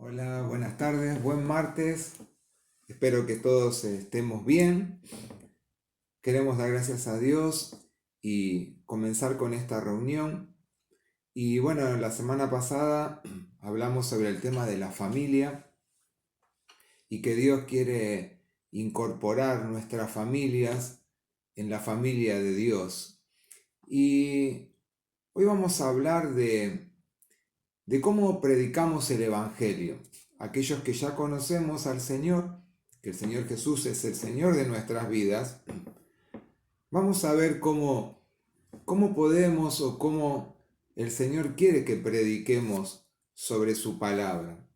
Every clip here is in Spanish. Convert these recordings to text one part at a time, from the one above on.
Hola, buenas tardes, buen martes. Espero que todos estemos bien. Queremos dar gracias a Dios y comenzar con esta reunión. Y bueno, la semana pasada hablamos sobre el tema de la familia y que Dios quiere incorporar nuestras familias en la familia de Dios. Y hoy vamos a hablar de cómo predicamos el Evangelio. Aquellos que ya conocemos al Señor, que el Señor Jesús es el Señor de nuestras vidas, vamos a ver cómo podemos o cómo el Señor quiere que prediquemos sobre su palabra.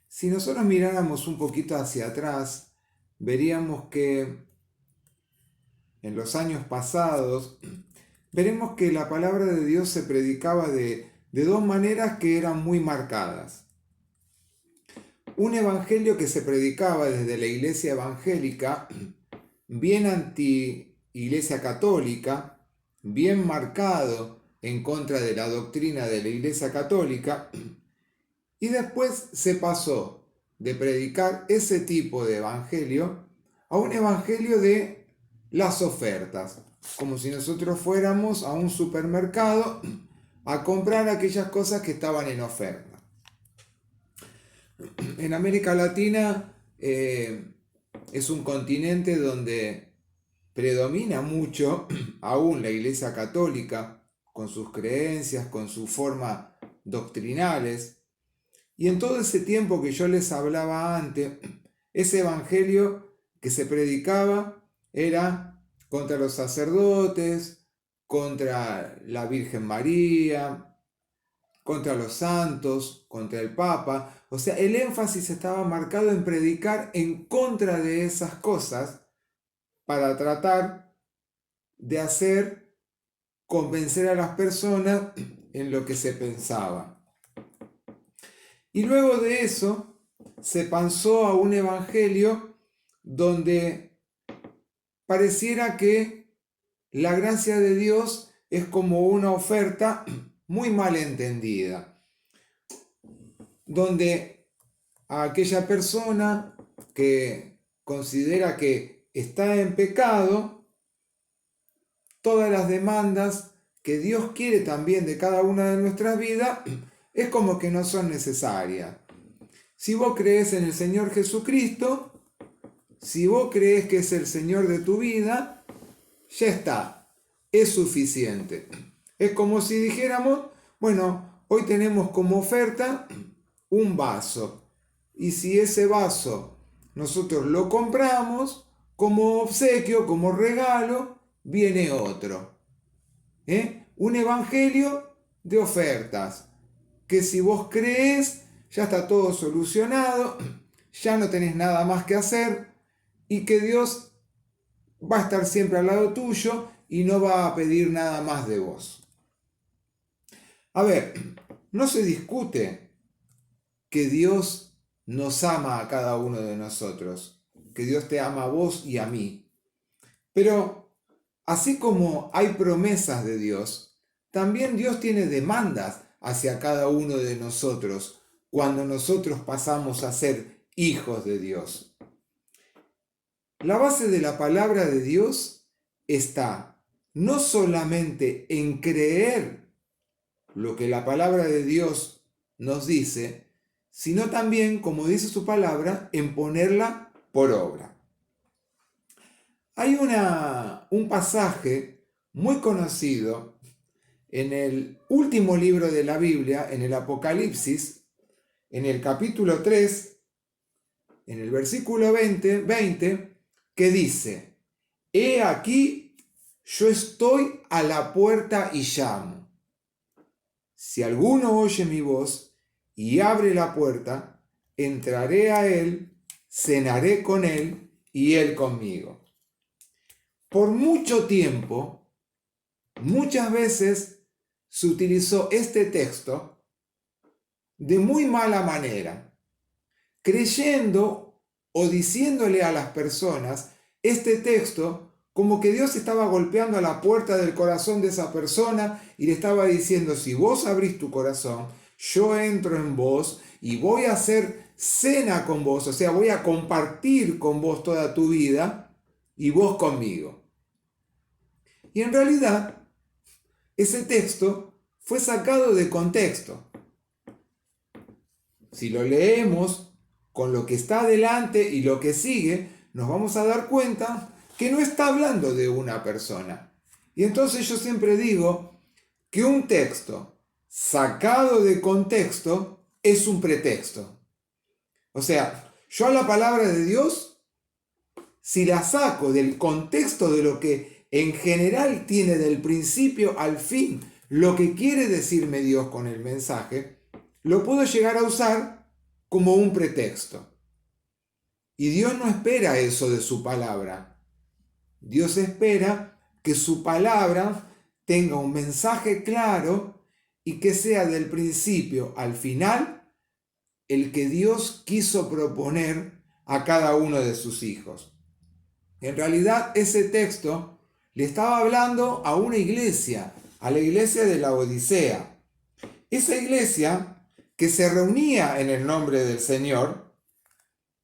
Si nosotros miráramos un poquito hacia atrás, veríamos que en los años pasados, veremos que la palabra de Dios se predicaba de dos maneras que eran muy marcadas. Un evangelio que se predicaba desde la iglesia evangélica, bien anti-iglesia católica, bien marcado en contra de la doctrina de la iglesia católica, y después se pasó de predicar ese tipo de evangelio a un evangelio de las ofertas, como si nosotros fuéramos a un supermercado a comprar aquellas cosas que estaban en oferta. En América Latina es un continente donde predomina mucho aún la Iglesia Católica, con sus creencias, con sus formas doctrinales. Y en todo ese tiempo que yo les hablaba antes, ese evangelio que se predicaba era contra los sacerdotes, contra la Virgen María, contra los santos, contra el Papa. O sea, el énfasis estaba marcado en predicar en contra de esas cosas para tratar de hacer convencer a las personas en lo que se pensaba. Y luego de eso se pasó a un evangelio donde pareciera que la gracia de Dios es como una oferta muy mal entendida, donde a aquella persona que considera que está en pecado, todas las demandas que Dios quiere también de cada una de nuestras vidas, es como que no son necesarias. Si vos crees en el Señor Jesucristo, si vos crees que es el Señor de tu vida, ya está, es suficiente. Es como si dijéramos, bueno, hoy tenemos como oferta un vaso. Y si ese vaso nosotros lo compramos, como obsequio, como regalo, viene otro. Un evangelio de ofertas, que si vos crees, ya está todo solucionado, ya no tenés nada más que hacer y que Dios va a estar siempre al lado tuyo y no va a pedir nada más de vos. A ver, no se discute que Dios nos ama a cada uno de nosotros, que Dios te ama a vos y a mí. Pero así como hay promesas de Dios, también Dios tiene demandas hacia cada uno de nosotros cuando nosotros pasamos a ser hijos de Dios. La base de la palabra de Dios está no solamente en creer lo que la palabra de Dios nos dice, sino también, como dice su palabra, en ponerla por obra. Hay un pasaje muy conocido en el último libro de la Biblia, en el Apocalipsis, en el capítulo 3, en el versículo 20, que dice: He aquí, yo estoy a la puerta y llamo. Si alguno oye mi voz y abre la puerta, entraré a él, cenaré con él y él conmigo. Por mucho tiempo, muchas veces se utilizó este texto de muy mala manera, creyendo o diciéndole a las personas este texto como que Dios estaba golpeando a la puerta del corazón de esa persona y le estaba diciendo: si vos abrís tu corazón, yo entro en vos y voy a hacer cena con vos, o sea, voy a compartir con vos toda tu vida y vos conmigo. Y en realidad, ese texto fue sacado de contexto. Si lo leemos con lo que está adelante y lo que sigue, nos vamos a dar cuenta que no está hablando de una persona. Y entonces yo siempre digo que un texto sacado de contexto es un pretexto. O sea, yo a la palabra de Dios, si la saco del contexto de lo que en general tiene del principio al fin, lo que quiere decirme Dios con el mensaje, lo puedo llegar a usar como un pretexto. Y Dios no espera eso de su palabra. Dios espera que su palabra tenga un mensaje claro y que sea del principio al final el que Dios quiso proponer a cada uno de sus hijos. En realidad, ese texto le estaba hablando a una iglesia, a la iglesia de la Odisea. Esa iglesia que se reunía en el nombre del Señor,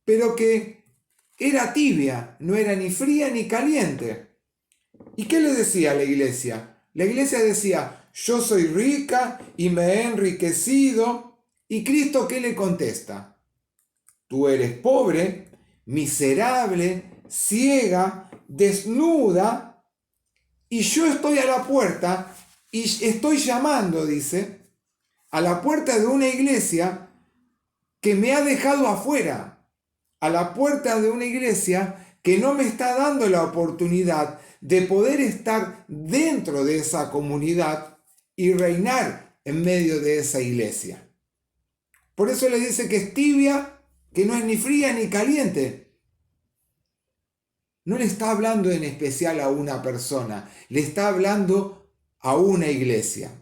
pero que era tibia, no era ni fría ni caliente. ¿Y qué le decía a la iglesia? La iglesia decía, yo soy rica y me he enriquecido. ¿Y Cristo qué le contesta? Tú eres pobre, miserable, ciega, desnuda, y yo estoy a la puerta y estoy llamando, dice, a la puerta de una iglesia que me ha dejado afuera, a la puerta de una iglesia que no me está dando la oportunidad de poder estar dentro de esa comunidad y reinar en medio de esa iglesia. Por eso le dice que es tibia, que no es ni fría ni caliente. No le está hablando en especial a una persona, le está hablando a una iglesia.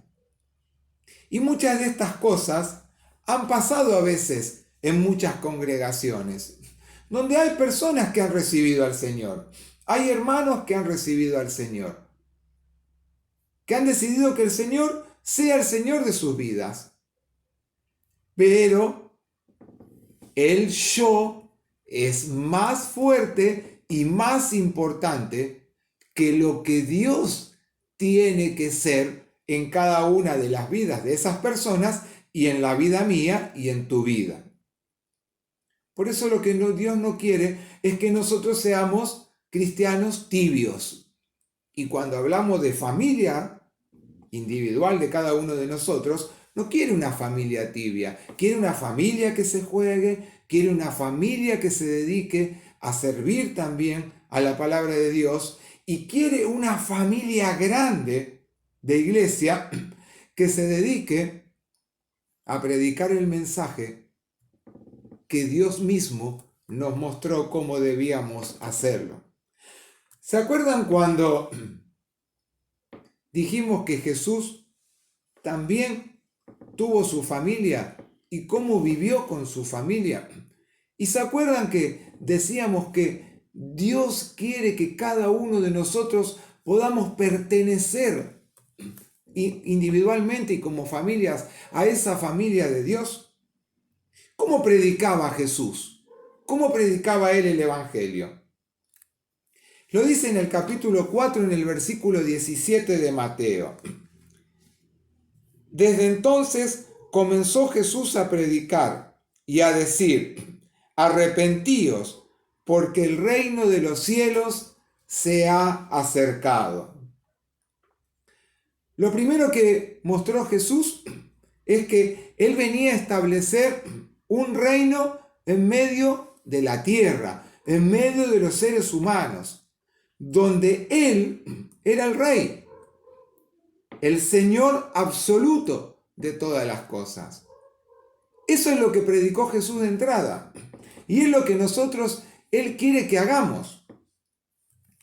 Y muchas de estas cosas han pasado a veces en muchas congregaciones, donde hay personas que han recibido al Señor, hay hermanos que han recibido al Señor, que han decidido que el Señor sea el Señor de sus vidas. Pero el yo es más fuerte y más importante que lo que Dios tiene que ser en cada una de las vidas de esas personas y en la vida mía y en tu vida. Por eso lo que Dios no quiere es que nosotros seamos cristianos tibios. Y cuando hablamos de familia individual de cada uno de nosotros, no quiere una familia tibia, quiere una familia que se juegue, quiere una familia que se dedique a servir también a la palabra de Dios y quiere una familia grande de iglesia que se dedique a predicar el mensaje que Dios mismo nos mostró cómo debíamos hacerlo. ¿Se acuerdan cuando dijimos que Jesús también tuvo su familia y cómo vivió con su familia? ¿Y se acuerdan que decíamos que Dios quiere que cada uno de nosotros podamos pertenecer individualmente y como familias a esa familia de Dios? ¿Cómo predicaba Jesús? ¿Cómo predicaba él el Evangelio? Lo dice en el capítulo 4, en el versículo 17 de Mateo. Desde entonces comenzó Jesús a predicar y a decir, arrepentíos, porque el reino de los cielos se ha acercado. Lo primero que mostró Jesús es que él venía a establecer un reino en medio de la tierra, en medio de los seres humanos, donde él era el rey, el Señor absoluto de todas las cosas. Eso es lo que predicó Jesús de entrada. Y es lo que Él quiere que hagamos.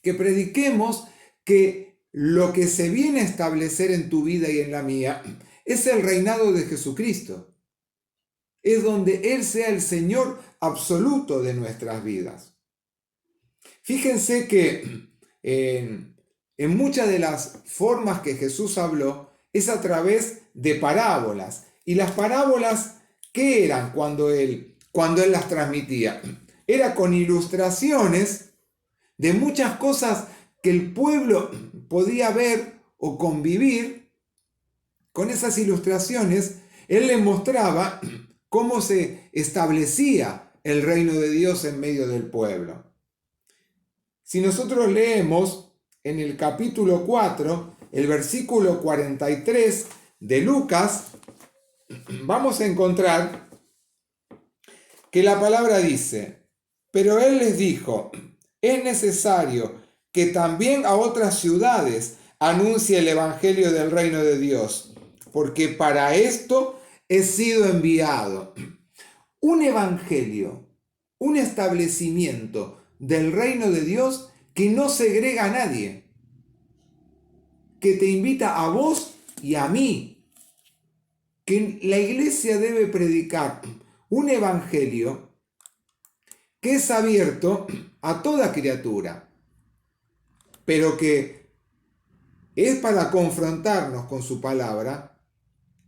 Que prediquemos que lo que se viene a establecer en tu vida y en la mía es el reinado de Jesucristo. Es donde Él sea el Señor absoluto de nuestras vidas. Fíjense que en muchas de las formas que Jesús habló es a través de parábolas. Y las parábolas, ¿qué eran cuando él las transmitía? Era con ilustraciones de muchas cosas que el pueblo podía ver o convivir. Con esas ilustraciones, él les mostraba cómo se establecía el reino de Dios en medio del pueblo. Si nosotros leemos en el capítulo 4, el versículo 43 de Lucas, vamos a encontrar que la palabra dice: pero él les dijo, es necesario que también a otras ciudades anuncie el evangelio del reino de Dios, porque para esto he sido enviado. Un evangelio, un establecimiento del reino de Dios que no segrega a nadie, que te invita a vos y a mí, que la iglesia debe predicar un evangelio que es abierto a toda criatura, pero que es para confrontarnos con su palabra,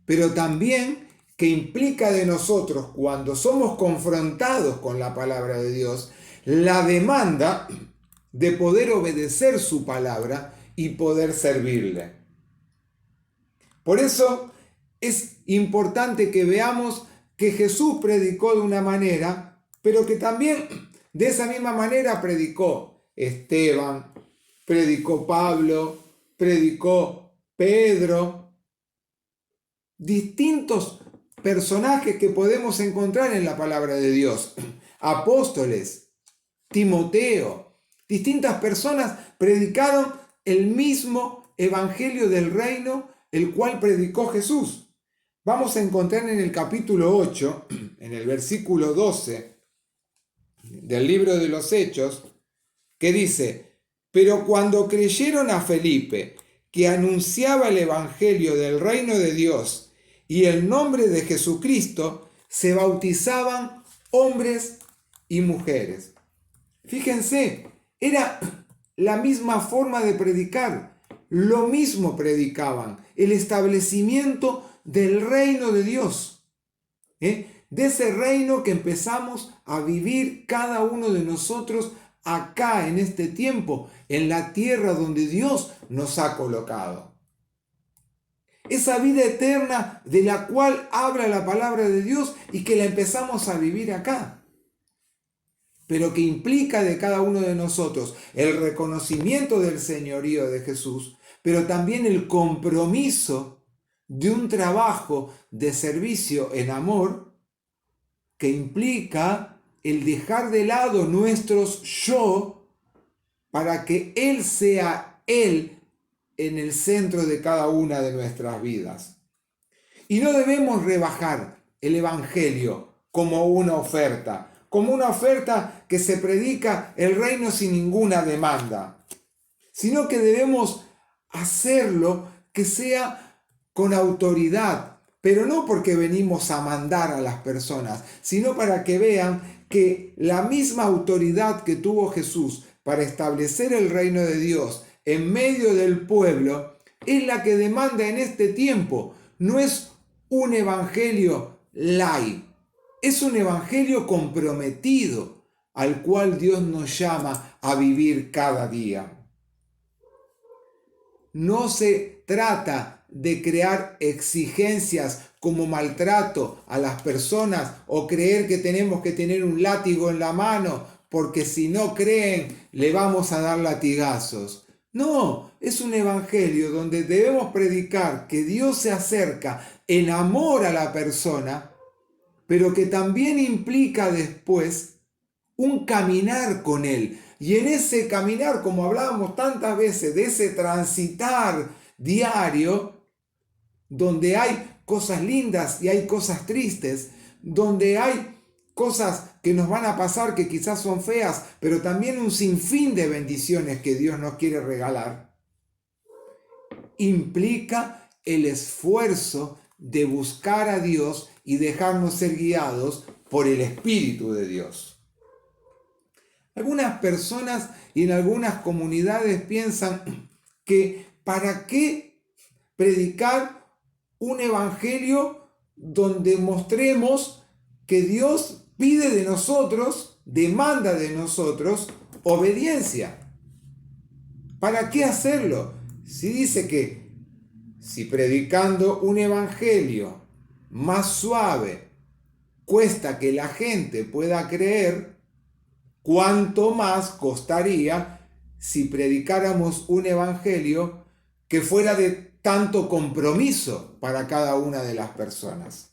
pero también que implica de nosotros, cuando somos confrontados con la palabra de Dios, la demanda de poder obedecer su palabra y poder servirle. Por eso es importante que veamos que Jesús predicó de una manera, pero que también de esa misma manera predicó Esteban, predicó Pablo, predicó Pedro, distintos personajes que podemos encontrar en la palabra de Dios, apóstoles, Timoteo, distintas personas predicaron el mismo evangelio del reino, el cual predicó Jesús. Vamos a encontrar en el capítulo 8, en el versículo 12 del libro de los Hechos, que dice: pero cuando creyeron a Felipe, que anunciaba el evangelio del reino de Dios y el nombre de Jesucristo, se bautizaban hombres y mujeres. Fíjense, era la misma forma de predicar, lo mismo predicaban, el establecimiento del reino de Dios, de ese reino que empezamos a vivir cada uno de nosotros acá en este tiempo, en la tierra donde Dios nos ha colocado. Esa vida eterna de la cual habla la palabra de Dios y que la empezamos a vivir acá, pero que implica de cada uno de nosotros el reconocimiento del señorío de Jesús, pero también el compromiso de un trabajo de servicio en amor, que implica el dejar de lado nuestros yo para que Él sea Él en el centro de cada una de nuestras vidas. Y no debemos rebajar el Evangelio como una oferta que se predica el reino sin ninguna demanda, sino que debemos hacerlo que sea con autoridad, pero no porque venimos a mandar a las personas, sino para que vean que la misma autoridad que tuvo Jesús para establecer el reino de Dios en medio del pueblo es la que demanda en este tiempo. No es un evangelio light, es un evangelio comprometido al cual Dios nos llama a vivir cada día. No se trata de crear exigencias como maltrato a las personas o creer que tenemos que tener un látigo en la mano porque si no creen le vamos a dar latigazos. No, es un evangelio donde debemos predicar que Dios se acerca en amor a la persona, pero que también implica después un caminar con Él. Y en ese caminar, como hablábamos tantas veces, de ese transitar diario, donde hay cosas lindas y hay cosas tristes, donde hay cosas que nos van a pasar que quizás son feas, pero también un sinfín de bendiciones que Dios nos quiere regalar, implica el esfuerzo de buscar a Dios y dejarnos ser guiados por el Espíritu de Dios. Algunas personas y en algunas comunidades piensan que ¿para qué predicar un evangelio donde mostremos que Dios pide de nosotros, demanda de nosotros obediencia. ¿Para qué hacerlo? Si dice que si predicando un evangelio más suave cuesta que la gente pueda creer, ¿cuánto más costaría si predicáramos un evangelio que fuera de tanto compromiso para cada una de las personas?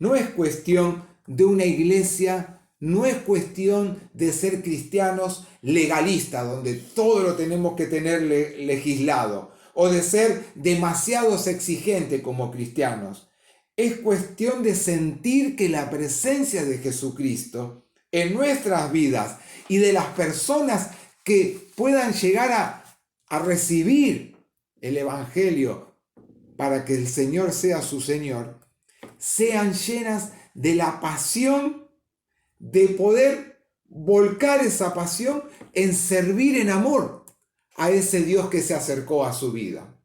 No es cuestión de una iglesia, no es cuestión de ser cristianos legalistas, donde todo lo tenemos que tener legislado, o de ser demasiados exigentes como cristianos. Es cuestión de sentir que la presencia de Jesucristo en nuestras vidas y de las personas que puedan llegar a recibir el Evangelio para que el Señor sea su Señor, sean llenas de la pasión de poder volcar esa pasión en servir en amor a ese Dios que se acercó a su vida.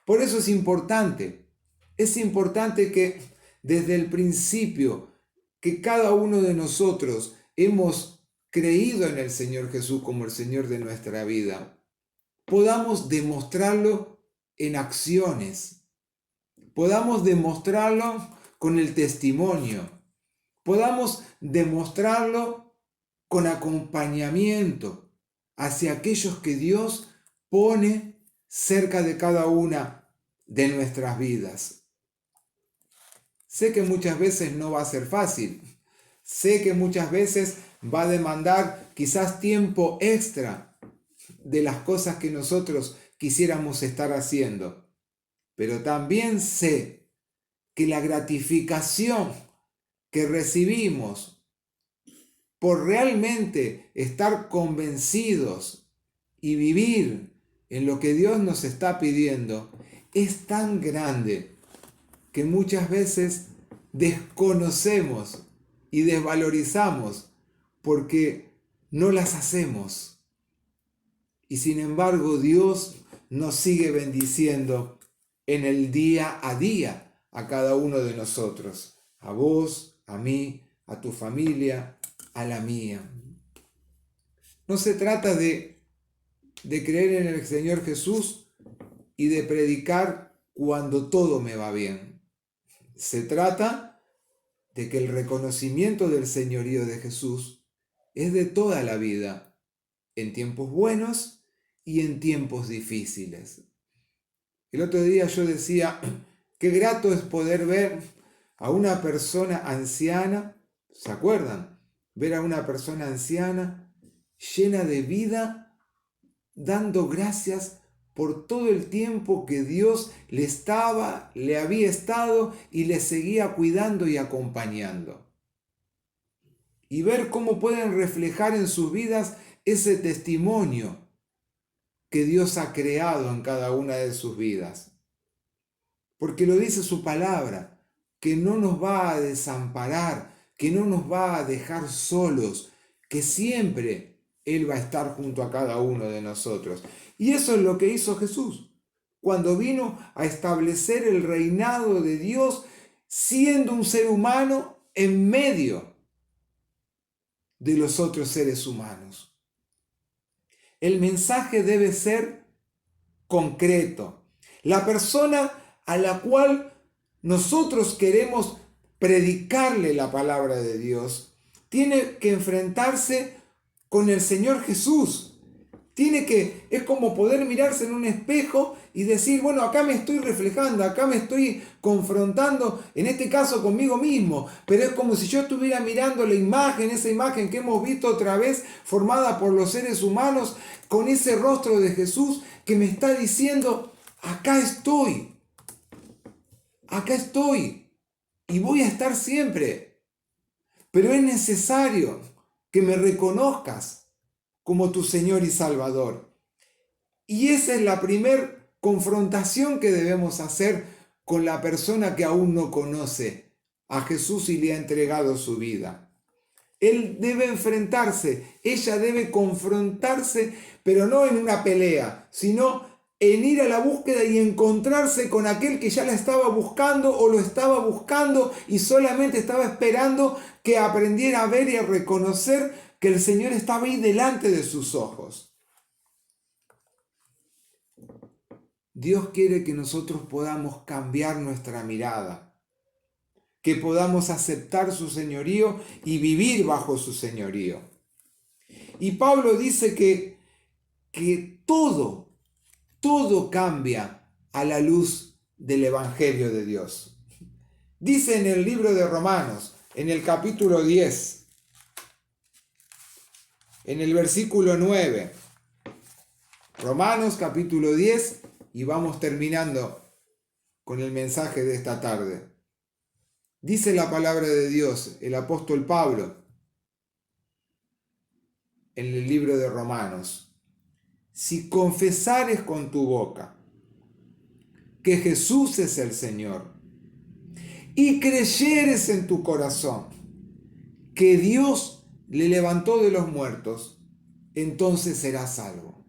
Por eso es importante que desde el principio que cada uno de nosotros hemos creído en el Señor Jesús como el Señor de nuestra vida, podamos demostrarlo en acciones, podamos demostrarlo con el testimonio, podamos demostrarlo con acompañamiento hacia aquellos que Dios pone cerca de cada una de nuestras vidas. Sé que muchas veces no va a ser fácil, sé que muchas veces va a demandar quizás tiempo extra de las cosas que nosotros quisiéramos estar haciendo, pero también sé que la gratificación que recibimos por realmente estar convencidos y vivir en lo que Dios nos está pidiendo es tan grande que muchas veces desconocemos y desvalorizamos porque no las hacemos. Y sin embargo Dios nos sigue bendiciendo en el día a día a cada uno de nosotros, a vos, a mí, a tu familia, a la mía. No se trata de creer en el Señor Jesús y de predicar cuando todo me va bien. Se trata de que el reconocimiento del señorío de Jesús es de toda la vida, en tiempos buenos y en tiempos difíciles. El otro día yo decía, qué grato es poder ver a una persona anciana, ¿se acuerdan? Ver a una persona anciana llena de vida, dando gracias por todo el tiempo que Dios le había estado y le seguía cuidando y acompañando. Y ver cómo pueden reflejar en sus vidas ese testimonio que Dios ha creado en cada una de sus vidas. Porque lo dice su palabra, que no nos va a desamparar, que no nos va a dejar solos, que siempre Él va a estar junto a cada uno de nosotros. Y eso es lo que hizo Jesús, cuando vino a establecer el reinado de Dios, siendo un ser humano en medio de los otros seres humanos. El mensaje debe ser concreto. La persona a la cual nosotros queremos predicarle la palabra de Dios tiene que enfrentarse con el Señor Jesús. Es como poder mirarse en un espejo y decir, bueno, acá me estoy reflejando, acá me estoy confrontando, en este caso conmigo mismo, pero es como si yo estuviera mirando esa imagen que hemos visto otra vez, formada por los seres humanos, con ese rostro de Jesús que me está diciendo, acá estoy y voy a estar siempre, pero es necesario que me reconozcas como tu Señor y Salvador. Y esa es la primera confrontación que debemos hacer con la persona que aún no conoce a Jesús y le ha entregado su vida. Él debe enfrentarse, ella debe confrontarse, pero no en una pelea, sino en ir a la búsqueda y encontrarse con aquel que ya la estaba buscando o lo estaba buscando y solamente estaba esperando que aprendiera a ver y a reconocer que el Señor estaba ahí delante de sus ojos. Dios quiere que nosotros podamos cambiar nuestra mirada, que podamos aceptar su señorío y vivir bajo su señorío. Y Pablo dice que todo cambia a la luz del Evangelio de Dios. Dice en el libro de Romanos, en el capítulo 10, en el versículo 9, Romanos capítulo 10, y vamos terminando con el mensaje de esta tarde. Dice la palabra de Dios, el apóstol Pablo, en el libro de Romanos: si confesares con tu boca que Jesús es el Señor y creyeres en tu corazón que Dios le levantó de los muertos, entonces serás salvo.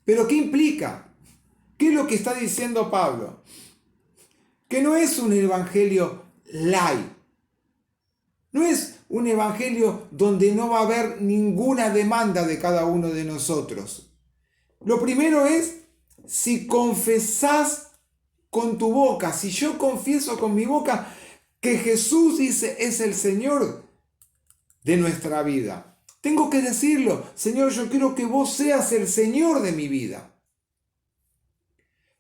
¿Pero qué implica? ¿Qué es lo que está diciendo Pablo? Que no es un evangelio light. No es un evangelio donde no va a haber ninguna demanda de cada uno de nosotros. Lo primero es, si confesás con tu boca, si yo confieso con mi boca que Jesús dice es el Señor de nuestra vida. Tengo que decirlo: Señor, yo quiero que vos seas el Señor de mi vida.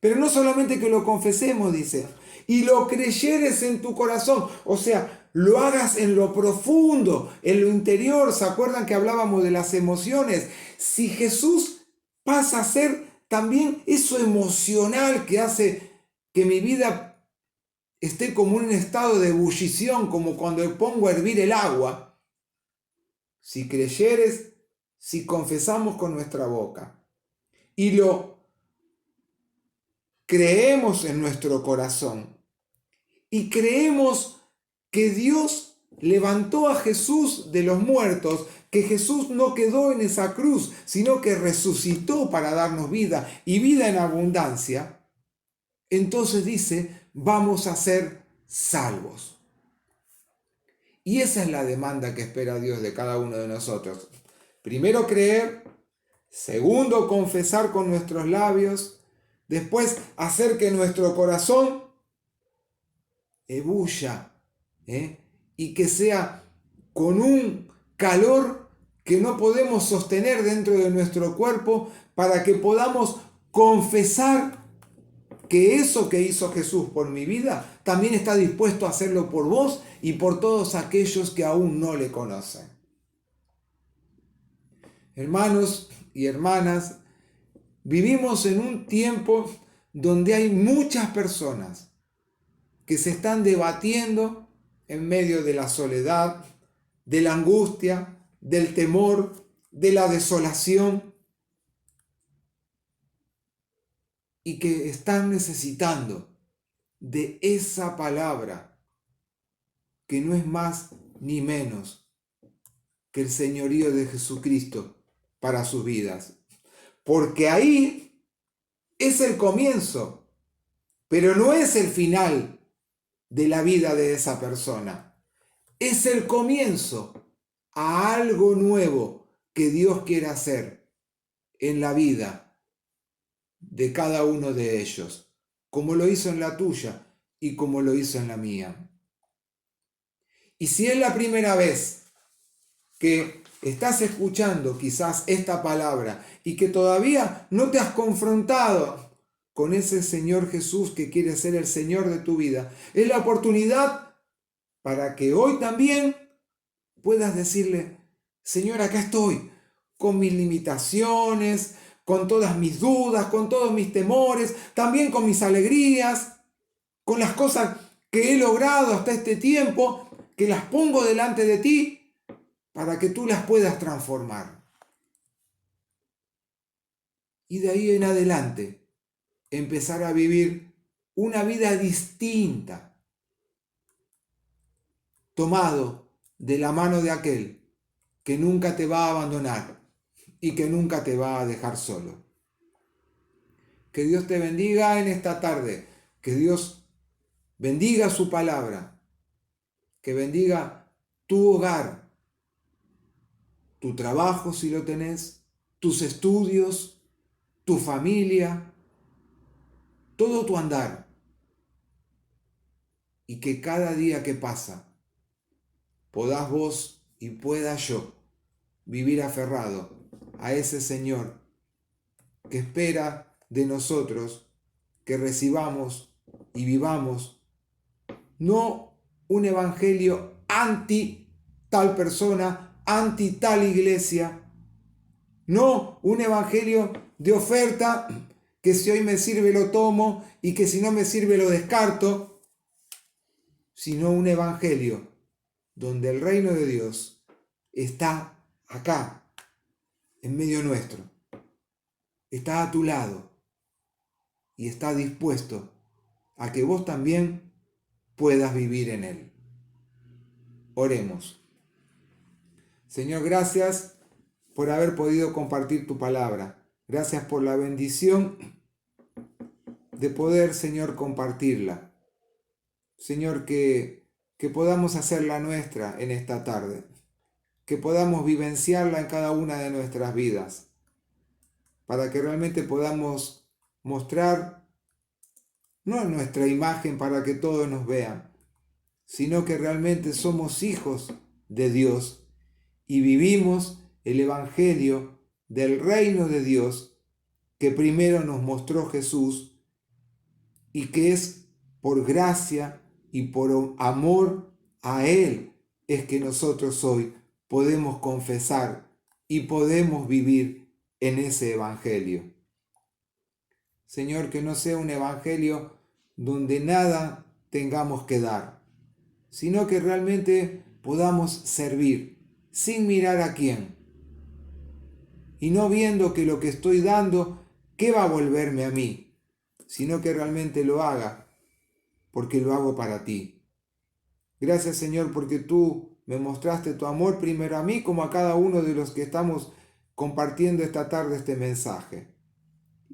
Pero no solamente que lo confesemos, dice, y lo creyeres en tu corazón, o sea, lo hagas en lo profundo, en lo interior. ¿Se acuerdan que hablábamos de las emociones? Si Jesús pasa a ser también eso emocional que hace que mi vida esté como en un estado de ebullición, como cuando pongo a hervir el agua, si creyeres, si confesamos con nuestra boca y lo creemos en nuestro corazón y creemos que Dios levantó a Jesús de los muertos, que Jesús no quedó en esa cruz, sino que resucitó para darnos vida y vida en abundancia, entonces dice, vamos a ser salvos. Y esa es la demanda que espera Dios de cada uno de nosotros. Primero, creer. Segundo, confesar con nuestros labios. Después, hacer que nuestro corazón ebulla, y que sea con un calor que no podemos sostener dentro de nuestro cuerpo, para que podamos confesar que eso que hizo Jesús por mi vida, también está dispuesto a hacerlo por vos y por todos aquellos que aún no le conocen. Hermanos y hermanas, vivimos en un tiempo donde hay muchas personas que se están debatiendo en medio de la soledad, de la angustia, del temor, de la desolación, y que están necesitando de esa palabra que no es más ni menos que el señorío de Jesucristo para sus vidas. Porque ahí es el comienzo, pero no es el final de la vida de esa persona. Es el comienzo a algo nuevo que Dios quiere hacer en la vida de cada uno de ellos, como lo hizo en la tuya y como lo hizo en la mía. Y si es la primera vez que estás escuchando quizás esta palabra y que todavía no te has confrontado con ese Señor Jesús que quiere ser el Señor de tu vida, es la oportunidad para que hoy también puedas decirle: Señor, acá estoy, con mis limitaciones, con todas mis dudas, con todos mis temores, también con mis alegrías, con las cosas que he logrado hasta este tiempo, que las pongo delante de ti para que tú las puedas transformar. Y de ahí en adelante empezar a vivir una vida distinta, tomado de la mano de aquel que nunca te va a abandonar y que nunca te va a dejar solo. Que Dios te bendiga en esta tarde. Que Dios bendiga su palabra. Que bendiga tu hogar, tu trabajo si lo tenés, tus estudios, tu familia, todo tu andar. Y que cada día que pasa podás vos y pueda yo vivir aferrado a ese Señor que espera de nosotros que recibamos y vivamos no un evangelio anti tal persona, anti tal iglesia, no un evangelio de oferta que si hoy me sirve lo tomo y que si no me sirve lo descarto, sino un evangelio donde el reino de Dios está acá, en medio nuestro, está a tu lado y está dispuesto a que vos también puedas vivir en él. Oremos. Señor, gracias por haber podido compartir tu palabra. Gracias por la bendición de poder, Señor, compartirla. Señor, que podamos hacerla nuestra en esta tarde. Que podamos vivenciarla en cada una de nuestras vidas. Para que realmente podamos mostrar no nuestra imagen para que todos nos vean, sino que realmente somos hijos de Dios y vivimos el Evangelio del reino de Dios que primero nos mostró Jesús y que es por gracia y por amor a Él es que nosotros hoy podemos confesar y podemos vivir en ese Evangelio. Señor, que no sea un Evangelio donde nada tengamos que dar, sino que realmente podamos servir sin mirar a quién y no viendo que lo que estoy dando, ¿qué va a volverme a mí? Sino que realmente lo haga porque lo hago para ti. Gracias, Señor, porque tú me mostraste tu amor primero a mí como a cada uno de los que estamos compartiendo esta tarde este mensaje.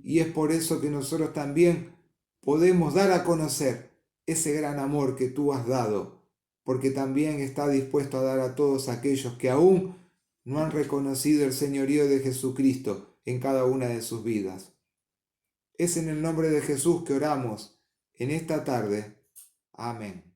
Y es por eso que nosotros también podemos dar a conocer ese gran amor que tú has dado, porque también está dispuesto a dar a todos aquellos que aún no han reconocido el señorío de Jesucristo en cada una de sus vidas. Es en el nombre de Jesús que oramos en esta tarde. Amén.